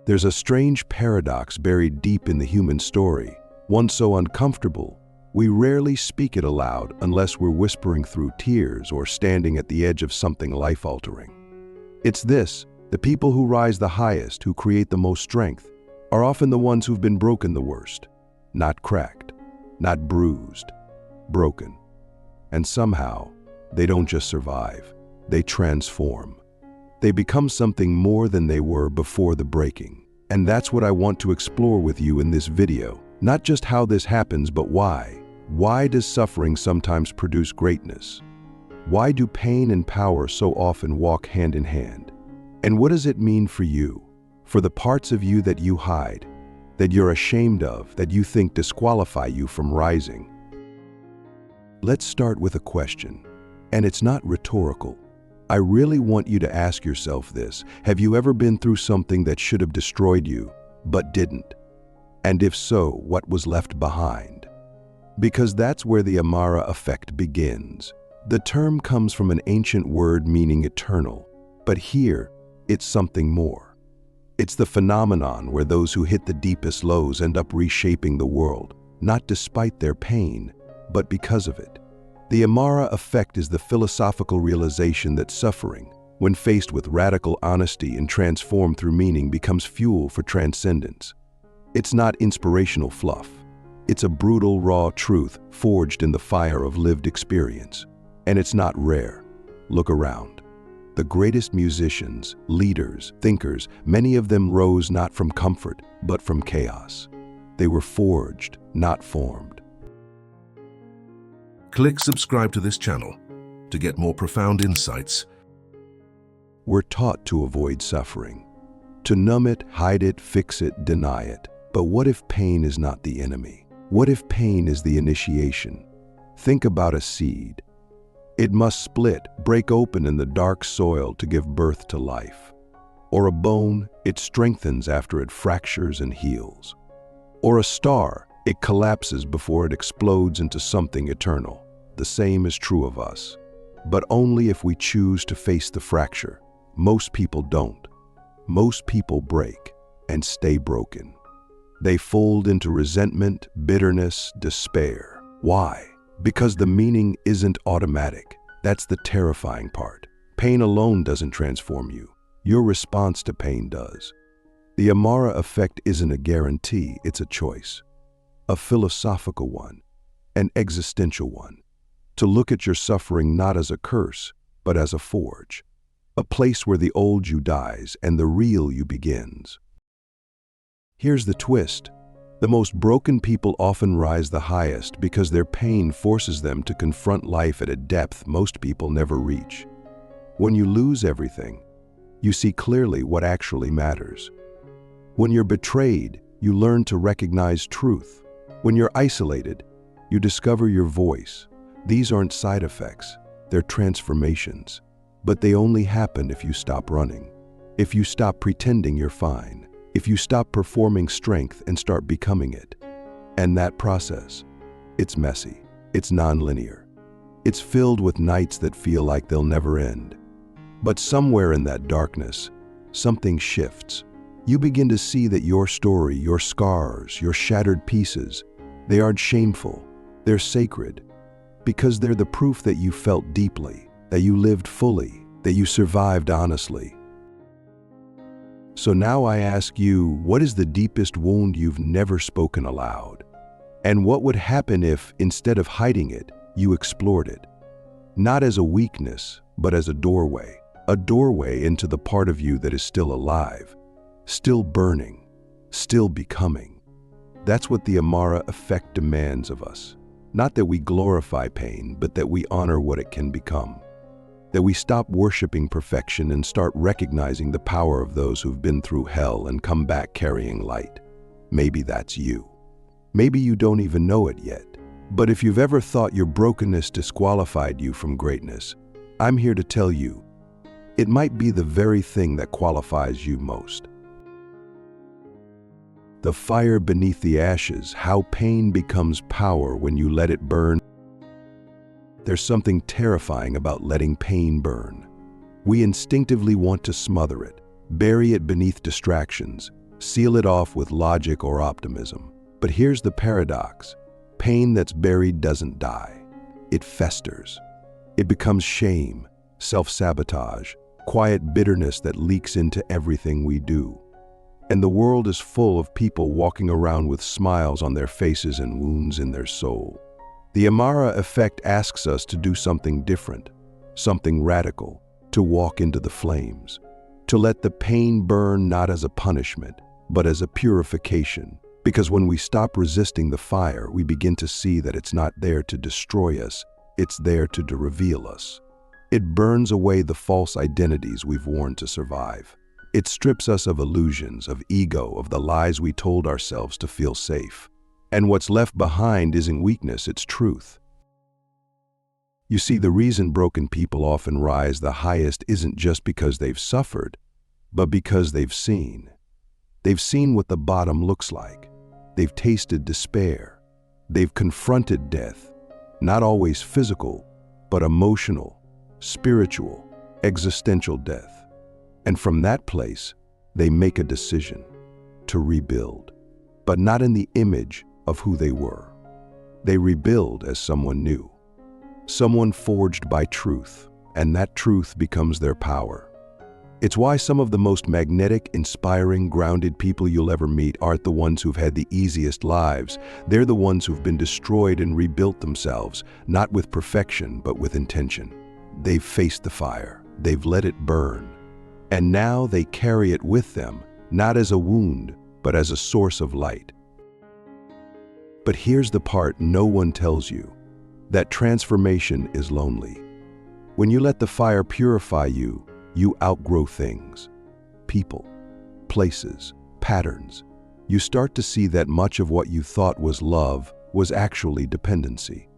There's a strange paradox buried deep in the human story, one so uncomfortable, we rarely speak it aloud unless we're whispering through tears or standing at the edge of something life-altering. It's this: the people who rise the highest, who create the most strength, are often the ones who've been broken the worst. Not cracked, not bruised, broken. And somehow, they don't just survive, they transform. They become something more than they were before the breaking. And that's what I want to explore with you in this video. Not just how this happens, but why. Why does suffering sometimes produce greatness? Why do pain and power so often walk hand in hand? And what does it mean for you, for the parts of you that you hide, that you're ashamed of, that you think disqualify you from rising? Let's start with a question, and it's not rhetorical. I really want you to ask yourself this: have you ever been through something that should have destroyed you, but didn't? And if so, what was left behind? Because that's where the Amara Effect begins. The term comes from an ancient word meaning eternal, but here, it's something more. It's the phenomenon where those who hit the deepest lows end up reshaping the world, not despite their pain, but because of it. The Amara Effect is the philosophical realization that suffering, when faced with radical honesty and transformed through meaning, becomes fuel for transcendence. It's not inspirational fluff. It's a brutal, raw truth forged in the fire of lived experience. And it's not rare. Look around. The greatest musicians, leaders, thinkers, many of them rose not from comfort, but from chaos. They were forged, not formed. Click subscribe to this channel to get more profound insights. We're taught to avoid suffering, to numb it, hide it, fix it, deny it. But what if pain is not the enemy? What if pain is the initiation? Think about a seed. It must split, break open in the dark soil to give birth to life. Or a bone, it strengthens after it fractures and heals. Or a star, it collapses before it explodes into something eternal. The same is true of us, but only if we choose to face the fracture. Most people don't. Most people break and stay broken. They fold into resentment, bitterness, despair. Why? Because the meaning isn't automatic. That's the terrifying part. Pain alone doesn't transform you. Your response to pain does. The Amara Effect isn't a guarantee, it's a choice. A philosophical one, an existential one. To look at your suffering not as a curse, but as a forge. A place where the old you dies and the real you begins. Here's the twist. The most broken people often rise the highest because their pain forces them to confront life at a depth most people never reach. When you lose everything, you see clearly what actually matters. When you're betrayed, you learn to recognize truth. When you're isolated, you discover your voice. These aren't side effects, they're transformations. But they only happen if you stop running, if you stop pretending you're fine, if you stop performing strength and start becoming it. And that process, it's messy, it's nonlinear. It's filled with nights that feel like they'll never end. But somewhere in that darkness, something shifts. You begin to see that your story, your scars, your shattered pieces, they aren't shameful, they're sacred. Because they're the proof that you felt deeply, that you lived fully, that you survived honestly. So now I ask you, what is the deepest wound you've never spoken aloud? And what would happen if, instead of hiding it, you explored it? Not as a weakness, but as a doorway into the part of you that is still alive, still burning, still becoming. That's what the Amara Effect demands of us. Not that we glorify pain, but that we honor what it can become. That we stop worshiping perfection and start recognizing the power of those who've been through hell and come back carrying light. Maybe that's you. Maybe you don't even know it yet. But if you've ever thought your brokenness disqualified you from greatness, I'm here to tell you, it might be the very thing that qualifies you most. The fire beneath the ashes, how pain becomes power when you let it burn. There's something terrifying about letting pain burn. We instinctively want to smother it, bury it beneath distractions, seal it off with logic or optimism. But here's the paradox. Pain that's buried doesn't die. It festers. It becomes shame, self-sabotage, quiet bitterness that leaks into everything we do. And the world is full of people walking around with smiles on their faces and wounds in their soul. The Amara Effect asks us to do something different, something radical, to walk into the flames, to let the pain burn not as a punishment, but as a purification. Because when we stop resisting the fire, we begin to see that it's not there to destroy us, it's there to reveal us. It burns away the false identities we've worn to survive. It strips us of illusions, of ego, of the lies we told ourselves to feel safe. And what's left behind isn't weakness, it's truth. You see, the reason broken people often rise the highest isn't just because they've suffered, but because they've seen. They've seen what the bottom looks like. They've tasted despair. They've confronted death, not always physical, but emotional, spiritual, existential death. And from that place, they make a decision to rebuild, but not in the image of who they were. They rebuild as someone new, someone forged by truth, and that truth becomes their power. It's why some of the most magnetic, inspiring, grounded people you'll ever meet aren't the ones who've had the easiest lives. They're the ones who've been destroyed and rebuilt themselves, not with perfection, but with intention. They've faced the fire. They've let it burn. And now they carry it with them, not as a wound, but as a source of light. But here's the part no one tells you. That transformation is lonely. When you let the fire purify you, you outgrow things, people, places, patterns. You start to see that much of what you thought was love was actually dependency.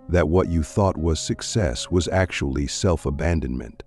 That what you thought was success was actually self-abandonment.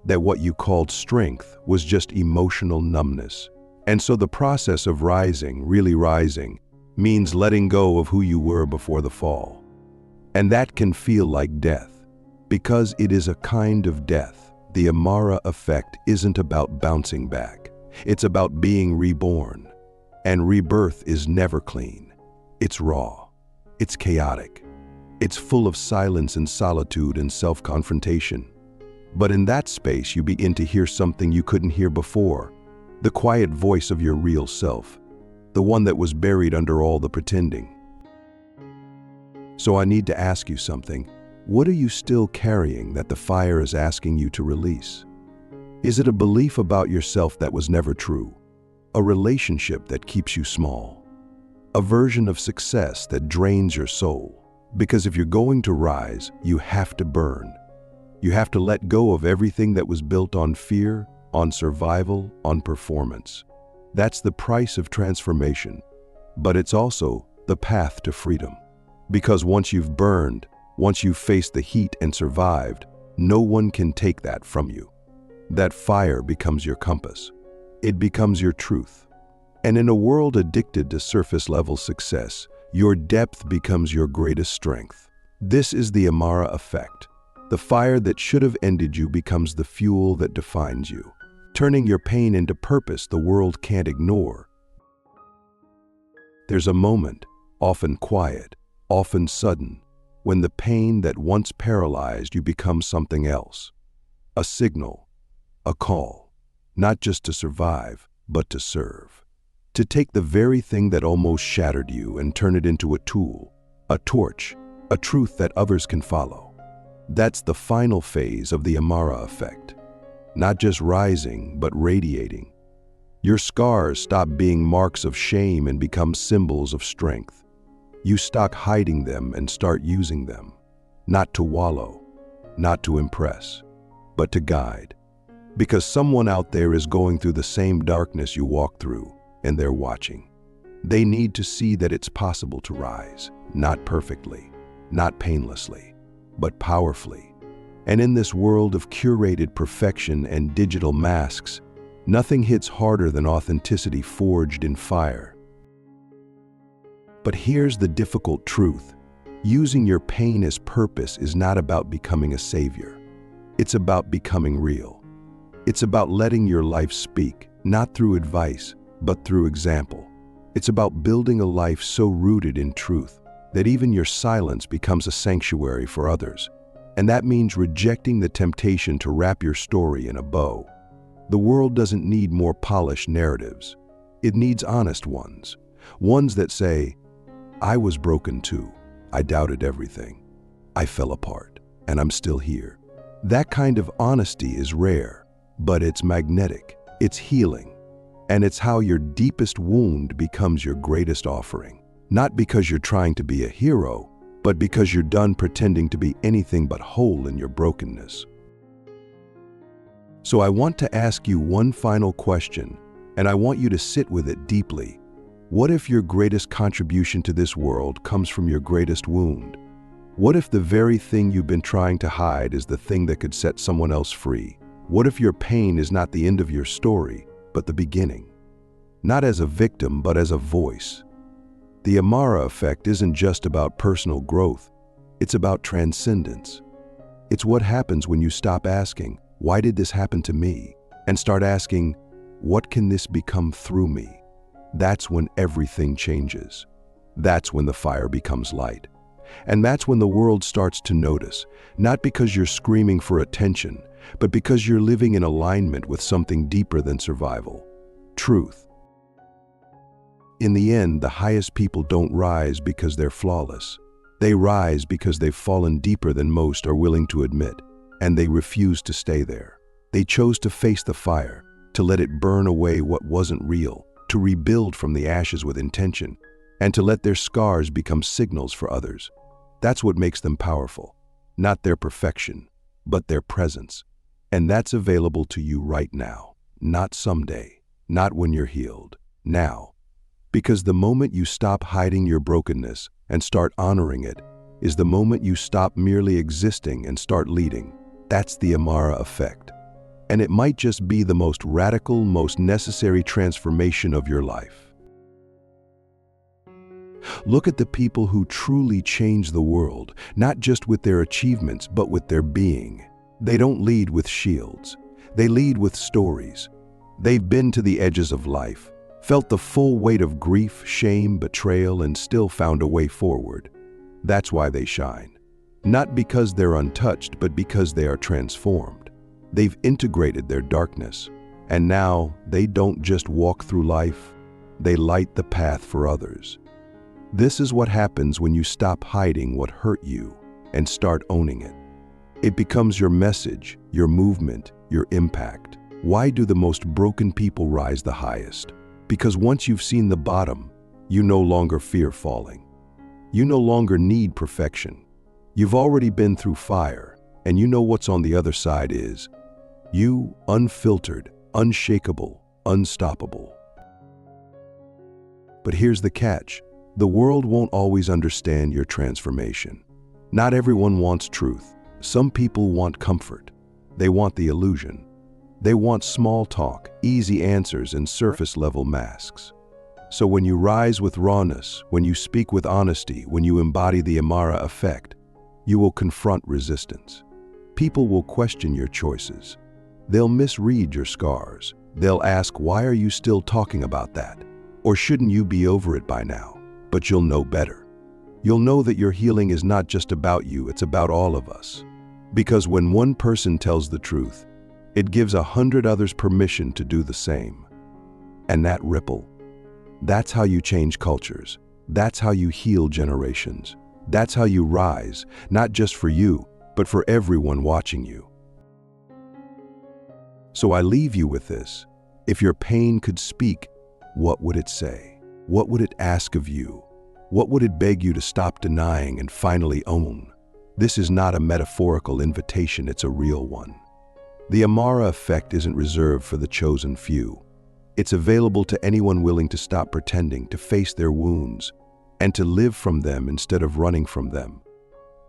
That what you called strength was just emotional numbness. And so the process of rising, really rising, means letting go of who you were before the fall. And that can feel like death, because it is a kind of death. The Amara Effect isn't about bouncing back. It's about being reborn. And rebirth is never clean. It's raw. It's chaotic. It's full of silence and solitude and self-confrontation. But in that space, you begin to hear something you couldn't hear before, the quiet voice of your real self, the one that was buried under all the pretending. So I need to ask you something. What are you still carrying that the fire is asking you to release? Is it a belief about yourself that was never true? A relationship that keeps you small? A version of success that drains your soul? Because if you're going to rise, you have to burn. You have to let go of everything that was built on fear, on survival, on performance. That's the price of transformation, but it's also the path to freedom. Because once you've burned, once you've faced the heat and survived, no one can take that from you. That fire becomes your compass. It becomes your truth. And in a world addicted to surface-level success, your depth becomes your greatest strength. This is the Amara Effect. The fire that should have ended you becomes the fuel that defines you, turning your pain into purpose the world can't ignore. There's a moment, often quiet, often sudden, when the pain that once paralyzed you becomes something else. A signal, a call, not just to survive, but to serve. To take the very thing that almost shattered you and turn it into a tool, a torch, a truth that others can follow. That's the final phase of the Amara Effect. Not just rising, but radiating. Your scars stop being marks of shame and become symbols of strength. You stop hiding them and start using them. Not to wallow, not to impress, but to guide. Because someone out there is going through the same darkness you walk through, and they're watching. They need to see that it's possible to rise, not perfectly, not painlessly, but powerfully. And in this world of curated perfection and digital masks, nothing hits harder than authenticity forged in fire. But here's the difficult truth. Using your pain as purpose is not about becoming a savior. It's about becoming real. It's about letting your life speak, not through advice, but through example. It's about building a life so rooted in truth that even your silence becomes a sanctuary for others. And that means rejecting the temptation to wrap your story in a bow. The world doesn't need more polished narratives. It needs honest ones. Ones that say, I was broken too. I doubted everything. I fell apart, and I'm still here. That kind of honesty is rare, but it's magnetic. It's healing. And it's how your deepest wound becomes your greatest offering. Not because you're trying to be a hero, but because you're done pretending to be anything but whole in your brokenness. So I want to ask you one final question, and I want you to sit with it deeply. What if your greatest contribution to this world comes from your greatest wound? What if the very thing you've been trying to hide is the thing that could set someone else free? What if your pain is not the end of your story, but the beginning? Not as a victim, but as a voice. The Amara Effect isn't just about personal growth. It's about transcendence. It's what happens when you stop asking, why did this happen to me? And start asking, what can this become through me? That's when everything changes. That's when the fire becomes light. And that's when the world starts to notice, not because you're screaming for attention, but because you're living in alignment with something deeper than survival. Truth. In the end, the highest people don't rise because they're flawless. They rise because they've fallen deeper than most are willing to admit, and they refuse to stay there. They chose to face the fire, to let it burn away what wasn't real, to rebuild from the ashes with intention, and to let their scars become signals for others. That's what makes them powerful. Not their perfection, but their presence. And that's available to you right now. Not someday. Not when you're healed. Now. Because the moment you stop hiding your brokenness and start honoring it is the moment you stop merely existing and start leading. That's the Amara Effect. And it might just be the most radical, most necessary transformation of your life. Look at the people who truly change the world, not just with their achievements, but with their being. They don't lead with shields. They lead with stories. They've been to the edges of life, felt the full weight of grief, shame, betrayal, and still found a way forward. That's why they shine. Not because they're untouched, but because they are transformed. They've integrated their darkness, and now they don't just walk through life, they light the path for others. This is what happens when you stop hiding what hurt you and start owning it. It becomes your message, your movement, your impact. Why do the most broken people rise the highest? Because once you've seen the bottom, you no longer fear falling. You no longer need perfection. You've already been through fire, and you know what's on the other side is you, unfiltered, unshakable, unstoppable. But here's the catch. The world won't always understand your transformation. Not everyone wants truth. Some people want comfort. They want the illusion. They want small talk, easy answers, and surface-level masks. So when you rise with rawness, when you speak with honesty, when you embody the Amara Effect, you will confront resistance. People will question your choices. They'll misread your scars. They'll ask, why are you still talking about that? Or shouldn't you be over it by now? But you'll know better. You'll know that your healing is not just about you, it's about all of us. Because when one person tells the truth, it gives 100 others permission to do the same. And that ripple, that's how you change cultures. That's how you heal generations. That's how you rise, not just for you, but for everyone watching you. So I leave you with this. If your pain could speak, what would it say? What would it ask of you? What would it beg you to stop denying and finally own? This is not a metaphorical invitation, it's a real one. The Amara Effect isn't reserved for the chosen few. It's available to anyone willing to stop pretending, to face their wounds, and to live from them instead of running from them.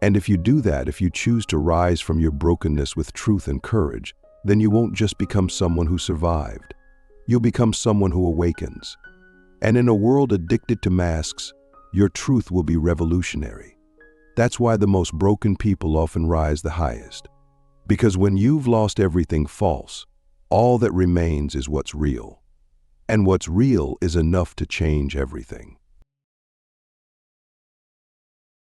And if you do that, if you choose to rise from your brokenness with truth and courage, then you won't just become someone who survived. You'll become someone who awakens. And in a world addicted to masks, your truth will be revolutionary. That's why the most broken people often rise the highest. Because when you've lost everything false, all that remains is what's real. And what's real is enough to change everything.